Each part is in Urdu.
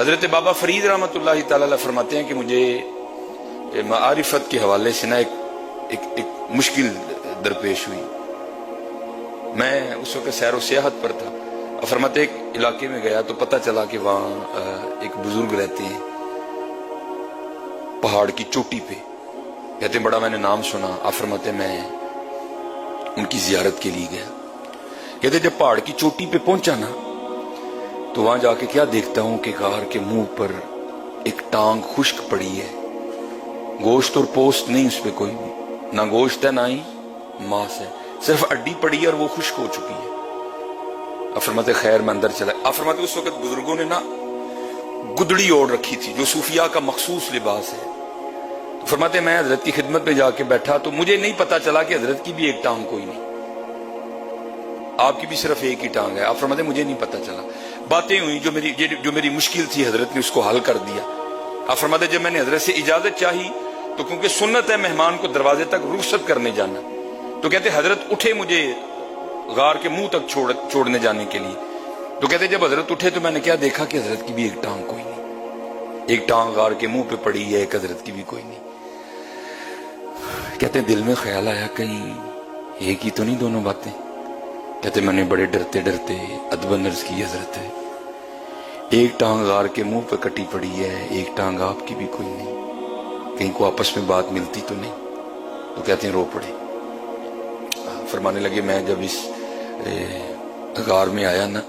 حضرت بابا فرید رحمۃ اللہ تعالی علیہ فرماتے ہیں کہ مجھے معارفت کے حوالے سے ایک مشکل درپیش ہوئی. میں اس وقت سیر و سیاحت پر تھا. فرماتے ایک علاقے میں گیا تو پتہ چلا کہ وہاں ایک بزرگ رہتے ہیں پہاڑ کی چوٹی پہ. کہتے ہیں بڑا میں نے نام سنا. فرماتے میں ان کی زیارت کے لیے گیا. کہتے جب پہاڑ کی چوٹی پہ پہنچا نا تو وہاں جا کے کیا دیکھتا ہوں کہ غار کے منہ پر ایک ٹانگ خشک پڑی ہے. گوشت اور پوست نہیں اس پہ کوئی بھی, نہ گوشت ہے نہ ہی ماس ہے, صرف اڈی پڑی ہے اور وہ خشک ہو چکی ہے. فرماتے خیر میں اندر چلا. فرماتے اس وقت بزرگوں نے نا گدڑی اوڑھ رکھی تھی جو صوفیاء کا مخصوص لباس ہے. فرماتے میں حضرت کی خدمت میں جا کے بیٹھا تو مجھے نہیں پتا چلا کہ حضرت کی بھی ایک ٹانگ کوئی نہیں, آپ کی بھی صرف ایک ہی ٹانگ ہے. آپ فرماتے مجھے نہیں پتا چلا. باتیں ہوئی جو میری مشکل تھی حضرت نے اس کو حل کر دیا. آپ فرماتے جب میں نے حضرت سے اجازت چاہی تو کیونکہ سنت ہے مہمان کو دروازے تک رخصت کرنے جانا, تو کہتے حضرت اٹھے مجھے غار کے منہ تک چھوڑنے جانے کے لیے. تو کہتے جب حضرت اٹھے تو میں نے کیا دیکھا کہ حضرت کی بھی ایک ٹانگ کوئی نہیں. ایک ٹانگ غار کے منہ پہ پڑی ہے, ایک حضرت کی بھی کوئی نہیں. کہتے دل میں خیال آیا کہیں ایک ہی تو نہیں دونوں باتیں. کہتے میں نے بڑے ڈرتے ڈرتے ادب عرض کی حضرت ہے ایک ٹانگ غار کے منہ پہ کٹی پڑی ہے, ایک ٹانگ آپ کی بھی کوئی نہیں, کہیں کو آپس میں بات ملتی تو نہیں. تو کہتے ہیں رو پڑے. فرمانے لگے میں جب اس غار میں آیا نا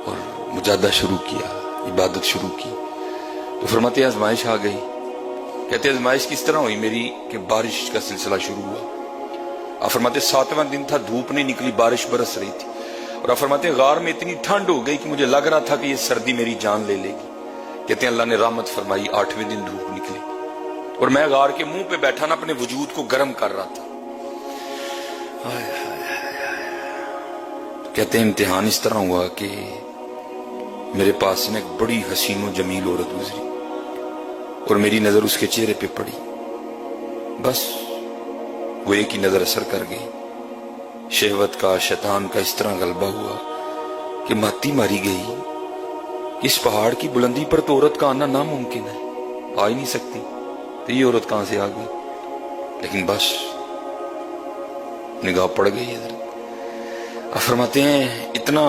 اور مجاہدہ شروع کیا, عبادت شروع کی, تو فرماتے ہیں آزمائش آ گئی. کہتے آزمائش کس طرح ہوئی میری کہ بارش کا سلسلہ شروع ہوا. فرماتے 7واں دن تھا, دھوپ نہیں نکلی, بارش برس رہی تھی. اور فرماتے غار میں اتنی ٹھنڈ ہو گئی کہ مجھے لگ رہا تھا کہ یہ سردی میری جان لے لے گی. کہتے ہیں اللہ نے رحمت فرمائی, 8ویں دن دھوپ نکلی اور میں غار کے منہ پہ بیٹھا نا اپنے وجود کو گرم کر رہا تھا. کہتے ہیں امتحان اس طرح ہوا کہ میرے پاس سے ایک بڑی حسین و جمیل عورت گزری اور میری نظر اس کے چہرے پہ پڑی. بس وہ ایک ہی نظر اثر کر گئی. شہوت کا شیطان کا اس طرح غلبہ ہوا کہ ماتی ماری گئی. اس پہاڑ کی بلندی پر تو عورت کا آنا ناممکن ہے, آ ہی نہیں سکتی, تو یہ عورت کہاں سے آ گئی. لیکن بس نگاہ پڑ گئی حضرت. فرماتے ہیں اتنا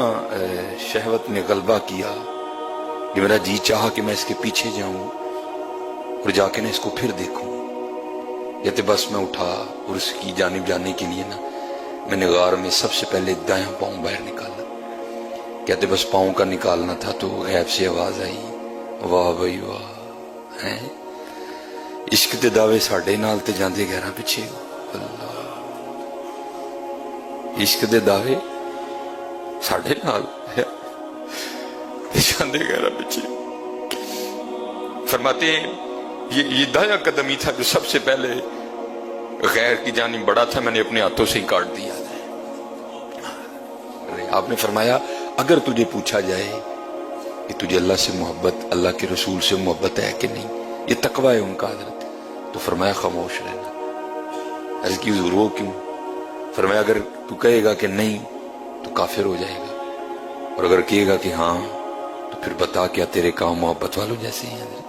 شہوت نے غلبہ کیا کہ میرا جی چاہا کہ میں اس کے پیچھے جاؤں اور جا کے نا اس کو پھر دیکھوں. کہتے بس میں اٹھا اور اس کی جانب جانے کے لیے نا میں نے غار میں سب سے پہلے دایاں پاؤں باہر نکالا. کہتے بس پاؤں کا نکالنا تھا تو غیب سے آواز آئی, واہ بھائی واہ, ہیں عشق دے دعوے ساڈے نال تے جاندے گہراں پیچھے ہو. اللہ, عشق دے دعوے ساڈے نال تے جاندے گہراں پیچھے. فرماتے ہیں یہ دایاں قدم ہی تھا جو سب سے پہلے غیر کی جانب بڑا تھا, میں نے اپنے ہاتھوں سے ہی کاٹ دیا. آپ نے فرمایا اگر تجھے پوچھا جائے کہ تجھے اللہ سے محبت, اللہ کے رسول سے محبت ہے کہ نہیں, یہ تقوی ہے ان کا حضرت, تو فرمایا خاموش رہنا. عرض کی حضور وہ کیوں؟ فرمایا اگر تو کہے گا کہ نہیں تو کافر ہو جائے گا, اور اگر کہے گا کہ ہاں تو پھر بتا کیا تیرے کام محبت والوں جیسے ہیں حضرت.